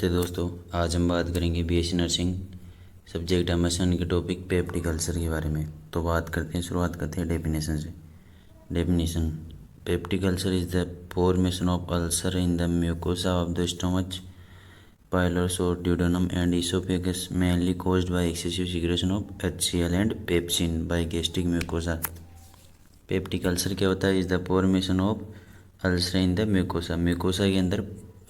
नमस्ते दोस्तों। आज हम बात करेंगे बीएससी नर्सिंग सब्जेक्ट एमएसएन के टॉपिक पेप्टिक अल्सर के बारे में। तो शुरुआत करते हैं डेफिनेशन से। Definition: peptic ulcer is the formation of ulcer in the mucosa of the stomach, pylorus और duodenum and oesophagus, mainly caused by excessive secretion of HCl and pepsin by gastric mucosa. Peptic ulcer क्या होता है? Is the formation of ulcer in the mucosa. Mucosa के अंदर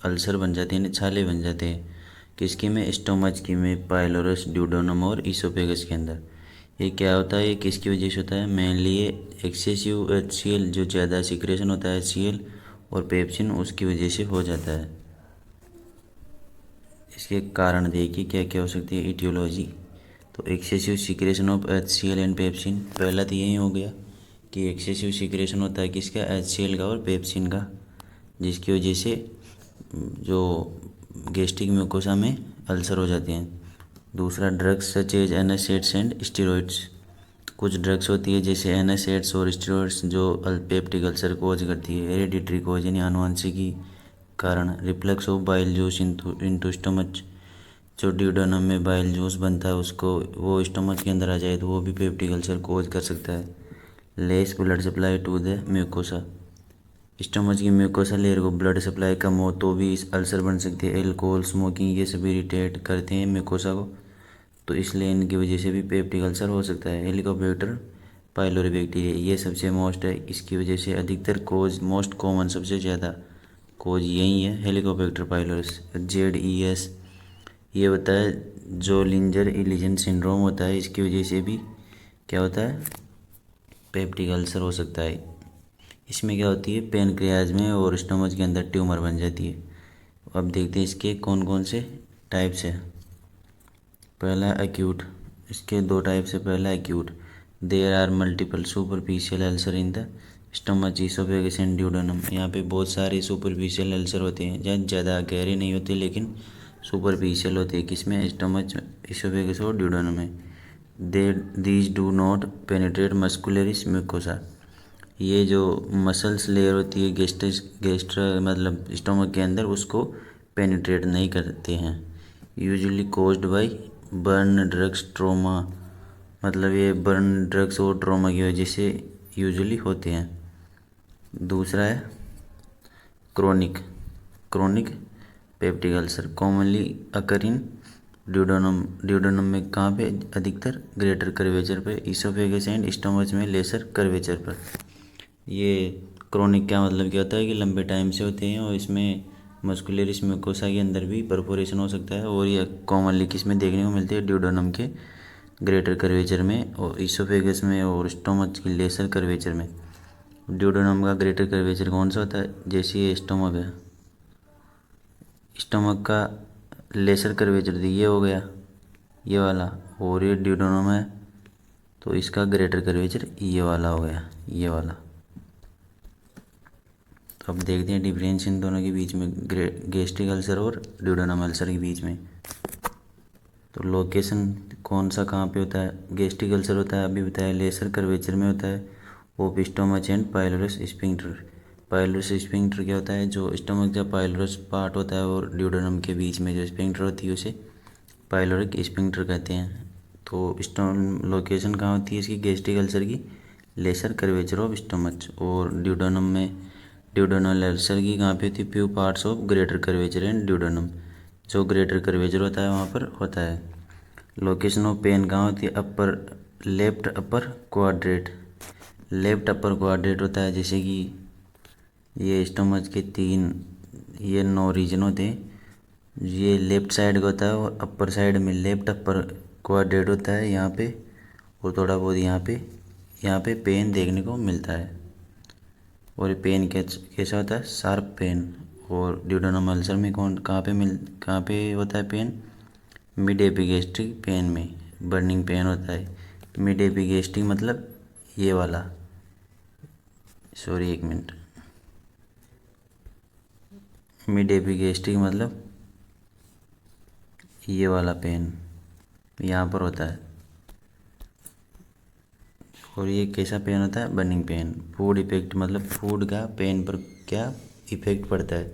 ulcer बन जाते हैं, छाले बन जाते हैं। किसकी में? स्टोमच की में, पाइलोरस, ड्यूडेनम और इसोफेगस के अंदर। ये क्या होता है? ये किसकी वजह से होता है? मेनली ये एक्सेसिव HCl, जो ज़्यादा सिक्रेशन होता है HCl और पेप्सिन, उसकी वजह से हो जाता है। इसके कारण देखिए क्या क्या हो सकती है। इटियोलॉजी: तो excessive secretion of HCl and pepsin. पहला तो यही हो गया कि एक्सेसिव सिक्रेशन होता है किसका? HCl का और पेप्सिन का, जिसकी वजह से जो गैस्ट्रिक म्यूकोसा में अल्सर हो जाते हैं। दूसरा, drugs such as NSAIDs and steroids. कुछ ड्रग्स होती है जैसे NSAIDs और स्टेरॉइड्स जो पेप्टिक अल्सर कोज करती है। हेरिडिटरी कोज यानी आनुवंशिकी कारण। Reflux of bile juice into stomach, जो ड्यूडेनम में बाइल जूस बनता है उसको वो स्टमच के अंदर आ जाए तो वो भी पेप्टिक अल्सर कोज कर सकता है। Less blood supply to the mucosa. Stomach की म्यूकोसा लेयर को ब्लड सप्लाई कम हो तो भी इस अल्सर बन सकती है। एल्कोहल, स्मोकिंग, ये सभी इरिटेट करते हैं म्यूकोसा को, तो इसलिए इनकी वजह से भी पेप्टिक अल्सर हो सकता है। हेलिकोबैक्टर पाइलोरी बैक्टीरिया, ये सबसे मोस्ट है, इसकी वजह से अधिकतर कोज, मोस्ट कॉमन, सबसे ज़्यादा कोज यही है, हेलिकोबैक्टर पाइलोरिस। ZES ये होता है जोलिंजर इलिजन सिंड्रोम होता है, इसकी वजह से भी क्या होता है? पेप्टिक अल्सर हो सकता है। इसमें क्या होती है? पैनक्रियाज में और स्टमच के अंदर ट्यूमर बन जाती है। अब देखते हैं इसके कौन कौन से टाइप्स है। पहला एक्यूट, इसके दो टाइप्स है। पहला acute, there are multiple superficial ulcer in the stomach, oesophagus and duodenum. यहाँ पे बहुत सारे सुपरफिशियल अल्सर होते हैं, ज़्यादा गहरे नहीं होते लेकिन सुपरफिशियल होते हैं। किसमें? स्टमच, इसोफेगस और ड्यूडेनम में। They these do not penetrate muscularis mucosa. ये जो मसल्स लेयर होती है गेस्ट्र मतलब स्टमक के अंदर, उसको पेनिट्रेट नहीं करते हैं। Usually caused by burn drugs trauma, मतलब ये बर्न ड्रग्स और ट्रोमा की वजह से यूजुअली होते हैं। दूसरा है क्रोनिक पेप्टिक अल्सर, कॉमनली अकर इन ड्यूडेनम में कहाँ पे? अधिकतर ग्रेटर कर्वेचर पर, इसोफेगस एंड स्टमच में लेसर कर्वेचर पर। ये क्रोनिक क्या मतलब क्या होता है? कि लंबे टाइम से होते हैं और इसमें मस्कुलरिस म्यूकोसा के अंदर भी परफोरेशन हो सकता है। और ये कॉमनली किस में देखने को मिलती है? ड्यूडेनम के ग्रेटर कर्वेचर में और इसोफेगस में और स्टोमच की लेसर कर्वेचर में। ड्यूडेनम का ग्रेटर कर्वेचर कौन सा होता है? जैसे ये स्टोमक है, स्टोमक का लेसर कर्वेचर ये हो गया ये वाला, और ये ड्यूडेनम है तो इसका ग्रेटर कर्वेचर ये वाला हो गया, ये वाला। तो अब देखते हैं डिफरेंस इन दोनों के बीच में, गैस्ट्रिक अल्सर और ड्यूडेनम अल्सर के बीच में। तो लोकेशन कौन सा कहाँ पे होता है? गैस्ट्रिक अल्सर होता है, अभी बताया, लेसर कर्वेचर में होता है of stomach and pylorus sphincter. Pylorus sphincter क्या होता है? जो स्टोमक का पाइलोरस पार्ट होता है और ड्यूडेनम के बीच में जो स्फिंक्टर होती है उसे पाइलोरिक स्फिंक्टर कहते हैं। तो लोकेशन कहाँ होती है इसकी गैस्ट्रिक अल्सर की? Lesser curvature of stomach. और ड्यूडेनम में ड्यूडेनल अल्सर की कहाँ पे होती है? Few parts of greater curvature and duodenum, जो ग्रेटर कर्वेचर होता है वहाँ पर होता है। लोकेशन ऑफ पेन कहाँ होती है? Upper, left upper quadrant. Left upper quadrant होता है, जैसे कि ये स्टमच के ये 9 रीजन होते हैं। ये लेफ्ट साइड का होता है और अपर साइड में लेफ्ट अपर क्वाड्रेट होता है यहाँ पे, और थोड़ा बहुत यहाँ पे पेन देखने को मिलता है। और पेन कैसा होता है? Sharp pain. और ड्यूडेनम अल्सर में कहाँ पे होता है पेन? मिड एपिगैस्ट्रिक पेन में बर्निंग पेन होता है। मिड एपिगैस्ट्रिक मतलब ये वाला, सॉरी एक मिनट, मिड एपिगैस्ट्रिक मतलब ये वाला पेन यहाँ पर होता है। और ये कैसा पेन होता है? Burning pain. फूड इफेक्ट मतलब फूड का पेन पर क्या इफेक्ट पड़ता है?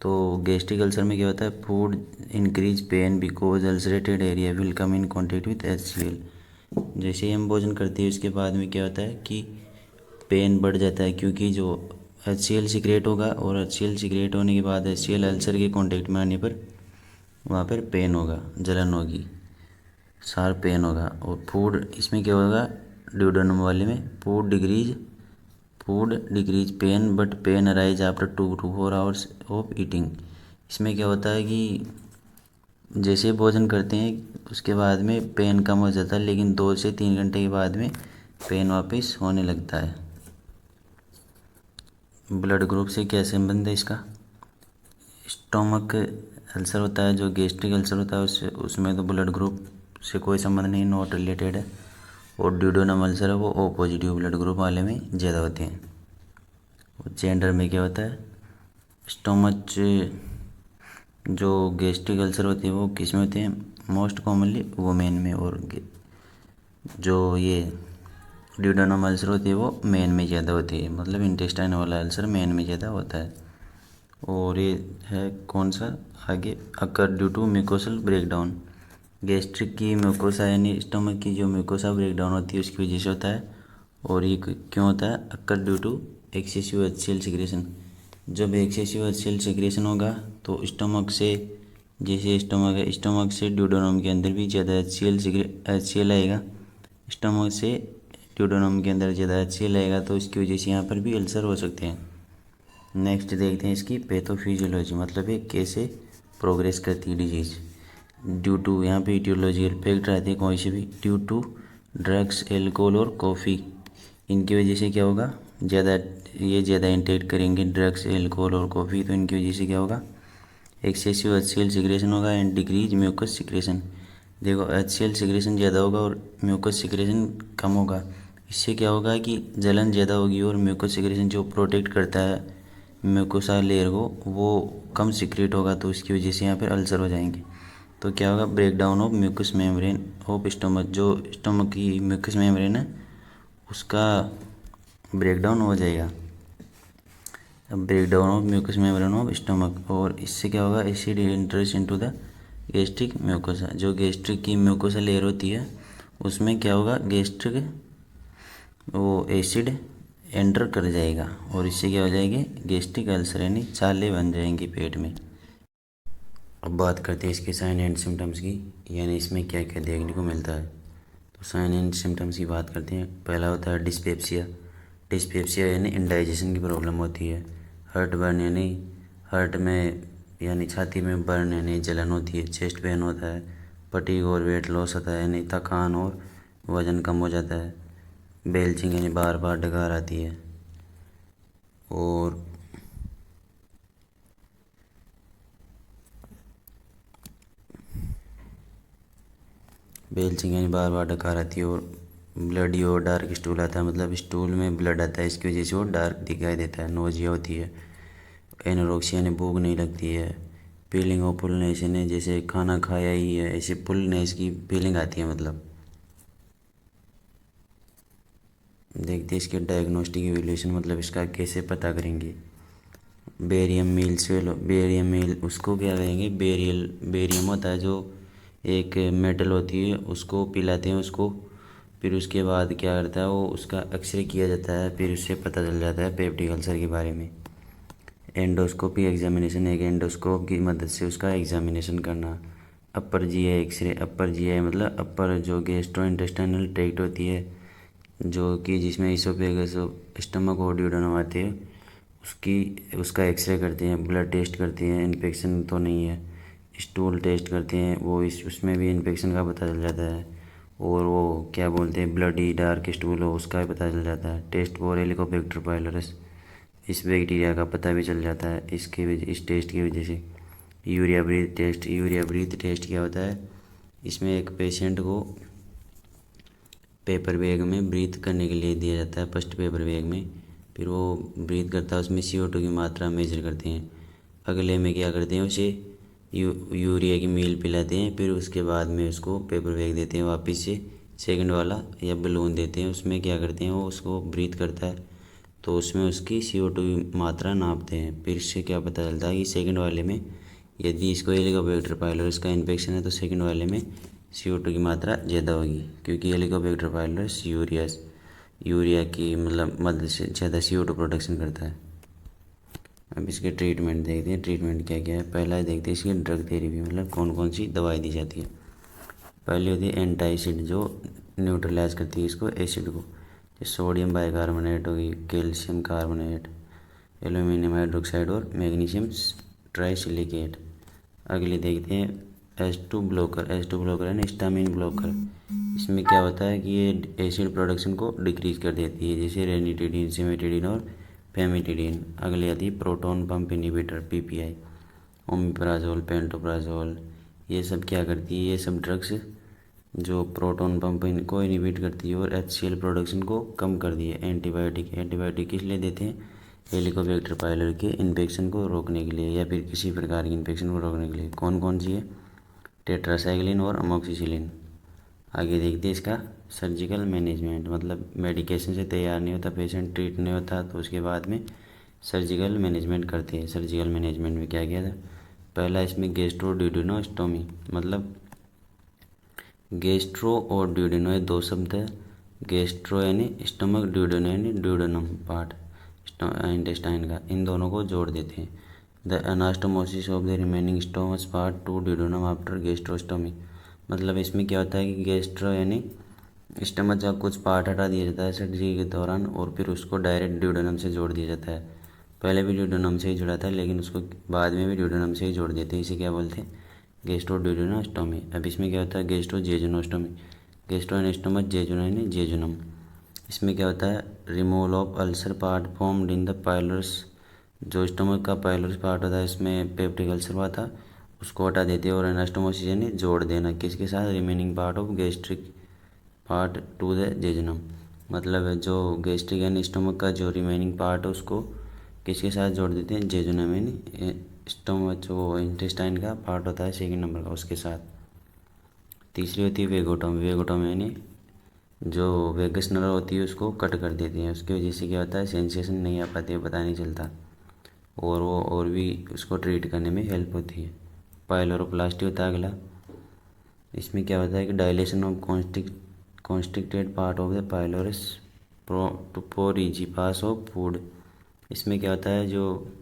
तो गैस्ट्रिक अल्सर में क्या होता है, food increase pain because ulcerated area will come in contact with HCl। जैसे ही हम भोजन करते हैं उसके बाद में क्या होता है कि पेन बढ़ जाता है, क्योंकि जो HCl सिक्रेट होगा और HCl सिक्रेट होने के बाद HCl अल्सर के कॉन्टेक्ट में आने पर वहाँ पर पेन होगा, जलन होगी, शार्प पेन होगा। और फूड इसमें क्या होगा, ड्यूडेनम वाले में food decrease pain but pain arise after 2 to 4 hours of eating. इसमें क्या होता है कि जैसे भोजन करते हैं उसके बाद में पेन कम हो जाता है, लेकिन 2 से 3 घंटे के बाद में पेन वापस होने लगता है। ब्लड ग्रुप से क्या संबंध है इसका, स्टोमक अल्सर होता है, जो गैस्ट्रिक अल्सर होता है उसमें तो ब्लड ग्रुप से कोई संबंध नहीं, नॉट रिलेटेड है। और ड्यूडेनम अल्सर है वो O पॉजिटिव ब्लड ग्रुप वाले में ज़्यादा होते हैं। जेंडर में क्या होता है, स्टोमच जो गैस्ट्रिक अल्सर होते हैं वो किस में होते हैं, मोस्ट कॉमनली वुमेन में, और जो ये ड्यूडेनम अल्सर होती है वो मेन में ज़्यादा होती है, मतलब इंटेस्टाइन वाला अल्सर मेन में ज़्यादा होता है। और ये है कौन सा आगे, occur due to mucosal breakdown. Gastric की म्यूकोसा यानी स्टमक की जो म्यूकोसा ब्रेकडाउन होती है उसकी वजह से होता है। और ये क्यों होता है, occur due to excessive HCl secretion. जब एक्सेसिव HCl सिक्रेशन होगा तो स्टमक से, जैसे स्टमक है, स्टमक से ड्यूडेनम के अंदर भी ज़्यादा HCl आएगा, स्टमक से ड्यूडेनम के अंदर ज़्यादा HCl आएगा, तो इसकी वजह से यहाँ पर भी अल्सर हो सकते हैं। नेक्स्ट देखते हैं इसकी पैथोफिजियोलॉजी, मतलब ये कैसे प्रोग्रेस करती है डिजीज़। ड्यू टू, यहाँ पे इटियोलॉजिकल फैक्ट रहते हैं कोई से भी, ड्यू टू ड्रग्स, एल्कोहल और कॉफ़ी, इनकी वजह से क्या होगा, ज़्यादा इंटेक करेंगे ड्रग्स, एल्कोहल और कॉफ़ी, तो इनकी वजह से क्या होगा, एक्सेसिव HCl सिक्रेशन होगा एंड डिक्रीज म्यूकस सिक्रेशन। देखो HCl सिक्रेशन ज़्यादा होगा और म्यूकस सिक्रेशन कम होगा, इससे क्या होगा कि जलन ज़्यादा होगी और म्यूकस सिक्रेशन जो प्रोटेक्ट करता है म्यूकोसा लेयर को वो कम सिक्रेट होगा, तो इसकी वजह से यहाँ पर अल्सर हो जाएंगे। तो क्या होगा, break down of mucus membrane of stomach, जो स्टमक की म्यूकस मेम्ब्रेन है उसका ब्रेक डाउन हो जाएगा, break down of mucus membrane of stomach. और इससे क्या होगा, acid enters into the gastric mucosa, जो गैस्ट्रिक की म्यूकोसा लेयर होती है उसमें क्या होगा, गैस्ट्रिक वो एसिड एंटर कर जाएगा और इससे क्या हो जाएगी, गैस्ट्रिक अल्सर यानी छाले बन जाएंगी पेट में। अब बात करते हैं इसके साइन एंड सिम्टम्स की, यानी इसमें क्या क्या देखने को मिलता है। तो साइन एंड सिम्टम्स की बात करते हैं। पहला होता है डिस्पेप्सिया। डिस्पेप्सिया यानी इंडाइजेशन की प्रॉब्लम होती है। हार्ट बर्न यानी हार्ट में यानी छाती में बर्न यानी जलन होती है। चेस्ट पेन होता है। फटीग और वेट लॉस होता है यानी थकान और वज़न कम हो जाता है। बेल्चिंग यानी बार बार डकार आती है। और बेल्चिंग यानी बार बार डकार आती है। और ब्लडी और डार्क स्टूल आता है, मतलब स्टूल में ब्लड आता है, इसकी वजह से वो डार्क दिखाई देता है। नोजिया होती है। एनोरेक्सिया यानी भूख नहीं लगती है। फीलिंग ऑफ फुलनेस यानी जैसे खाना खाया ही है ऐसे फुलनेस की फीलिंग आती है। मतलब देखते हैं इसके डायग्नोस्टिक इवैल्यूएशन, मतलब इसका कैसे पता करेंगे। Barium meal swallow, barium meal उसको क्या कहेंगे, बेरियम होता है जो एक मेटल होती है, उसको पिलाते हैं उसको, फिर उसके बाद क्या करता है वो उसका एक्सरे किया जाता है, फिर उससे पता चल जाता है पेप्टिक अल्सर के बारे में। एंडोस्कोपी एग्जामिनेशन, एक एंडोस्कोप की मदद से उसका एग्जामिनेशन करना। Upper GI x-ray, upper GI मतलब अपर जो गैस्ट्रो इंटेस्टाइनल ट्रैक्ट होती है, जो कि जिसमें इसोफेगस स्टमक और ड्यूडेनम आते हैं, उसका एक्सरे करते हैं। ब्लड टेस्ट करते हैं, इन्फेक्शन तो नहीं है। स्टूल टेस्ट करते हैं, वो उसमें भी इन्फेक्शन का पता चल जाता है। और वो क्या बोलते हैं, ब्लडी डार्क स्टूल हो उसका भी पता चल जाता है। टेस्ट फॉर हेलिकोबैक्टर पायलोरस, इस बैक्टीरिया का पता भी चल जाता है इस टेस्ट की वजह से। Urea breath test, urea breath test क्या होता है, इसमें एक पेशेंट को पेपर बैग में ब्रीथ करने के लिए दिया जाता है, फर्स्ट पेपर बैग में, फिर वो ब्रीथ करता है, उसमें CO2 की मात्रा मेजर करते हैं। अगले में क्या करते हैं, उसे यूरिया की मील पिलाते हैं, फिर उसके बाद में उसको पेपर बैग देते हैं वापस से, सेकंड वाला या बलून देते हैं, उसमें क्या करते हैं वो उसको ब्रीथ करता है, तो उसमें उसकी CO2 की मात्रा नापते हैं। फिर इससे क्या पता चलता है कि सेकंड वाले में यदि इसको हेलिकोबैक्टर पायलोरिस का इन्फेक्शन है तो सेकंड वाले में CO2 की मात्रा ज़्यादा होगी, क्योंकि हेलिकोबैक्टर पायलोरिस यूरिया की मतलब मदद से ज़्यादा CO2 प्रोडक्शन करता है। अब इसके ट्रीटमेंट देखते हैं, ट्रीटमेंट क्या क्या है। पहला देखते हैं इसकी ड्रग थेरेपी, मतलब कौन कौन सी दवाई दी जाती है। पहले होती है एंटासिड, जो न्यूट्रलाइज करती है इसको एसिड को, जैसे सोडियम बाइकार्बोनेट होगी, कैल्शियम कार्बोनेट, एल्यूमिनियम हाइड्रोक्साइड और मैग्नीशियम ट्राइसिलिकेट। अगले देखते हैं H2 ब्लॉकर। H2 ब्लॉकर है ना हिस्टामिन ब्लॉकर। इसमें क्या होता है कि ये एसिड प्रोडक्शन को डिक्रीज कर देती है, जैसे रेनिटिडीन, सिमेटिडीन और फेमिटिडीन। अगले आती है proton pump inhibitor PPI, omeprazole, pantoprazole. ये सब क्या करती है, ये सब ड्रग्स जो प्रोटॉन पंप को इनहिबिट करती है और HCl प्रोडक्शन को कम कर दी है। एंटीबायोटिक किस लिए देते हैं, हेलिकोबैक्टर पायलोरी के इन्फेक्शन को रोकने के लिए या फिर किसी प्रकार की इन्फेक्शन को रोकने के लिए। कौन कौन सी है, टेट्रासाइक्लिन और अमोक्सिसिलिन। आगे देखते हैं इसका सर्जिकल मैनेजमेंट, मतलब मेडिकेशन से तैयार नहीं होता पेशेंट, ट्रीट नहीं होता तो उसके बाद में सर्जिकल मैनेजमेंट करते हैं। सर्जिकल मैनेजमेंट में क्या किया था, पहला इसमें गैस्ट्रोड्यूडेनोस्टोमी, मतलब गैस्ट्रो और ड्यूडेनो ये दो शब्द है। गैस्ट्रो यानी स्टमक, ड्यूडेनो यानी ड्यूडेनम पार्ट इंटेस्टाइन का, इन दोनों को जोड़ देते हैं। The anastomosis of the remaining stomach part two duodenum after gastrostomy, मतलब इसमें क्या होता है कि गैस्ट्रो यानी स्टमच का कुछ पार्ट हटा दिया जाता है सर्जरी के दौरान और फिर उसको डायरेक्ट ड्यूडेनम से जोड़ दिया जाता है। पहले भी ड्यूडेनम से ही जुड़ा था लेकिन उसको बाद में भी ड्यूडेनम से ही जोड़ देते हैं, इसे क्या बोलते हैं, गैस्ट्रोड्यूडेनोस्टोमी। अब इसमें क्या होता है गैस्ट्रोजेजुनोस्टोमी, गैस्ट्रोएनेस्टोमस जेजुनम जेजुनम। इसमें क्या होता है, removal of ulcer part formed in the pylorus, जो स्टोमक का पायलोरस पार्ट होता है इसमें पेप्टिक अल्सर हुआ था उसको हटा देते हैं। और एनास्टोमोसिस यानी जोड़ देना किसके साथ, remaining part of gastric part two the jejunum, मतलब जो गैस्ट्रिक यानी स्टोमक का जो रिमेनिंग पार्ट है उसको किसके साथ जोड़ देते हैं, जेजुनम यानी स्टोमक जो इंटेस्टाइन का पार्ट होता है सेकंड नंबर का उसके साथ। तीसरी होती है वेगोटोमी। वेगोटोमी यानी जो वेगस नर्व होती है उसको कट कर देती है, उसकी वजह से क्या होता है, सेंसेशन नहीं आ पाती है, पता नहीं चलता, और वो और भी उसको ट्रीट करने में हेल्प होती है। पाइलोरोप्लास्टी होता है अगला। इसमें क्या होता है कि dilation of constricted part of the pylorus for easy pass of food. इसमें क्या होता है, जो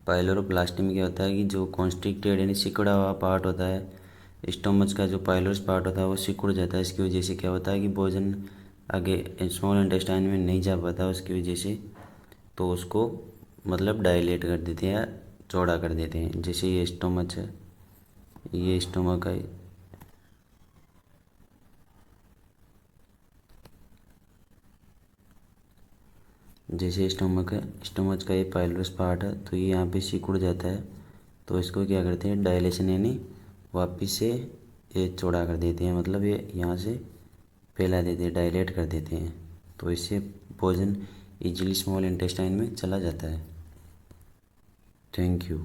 पाइलोरोप्लास्टी में क्या होता है कि जो कॉन्स्ट्रिक्टेड यानी सिकुड़ा हुआ पार्ट होता है स्टोमच का, जो पाइलोरस पार्ट होता है वो सिकुड़ जाता है। इसकी वजह से क्या होता है कि भोजन आगे स्मॉल इंटेस्टाइन में नहीं जा पाता उसकी वजह से, तो उसको मतलब डायलेट कर देते हैं, चौड़ा कर देते हैं। जैसे ये स्टोमच है, ये स्टोमक है, जैसे स्टोमक है, स्टोमच का ये पाइलोरस पार्ट है तो ये यहाँ पे सिकुड़ जाता है, तो इसको क्या करते हैं, डायलेशन यानी वापस से ये चौड़ा कर देते हैं, मतलब ये यहाँ से फैला देते हैं, डायलेट कर देते हैं, तो इससे भोजन इजीली स्मॉल इंटेस्टाइन में चला जाता है। Thank you.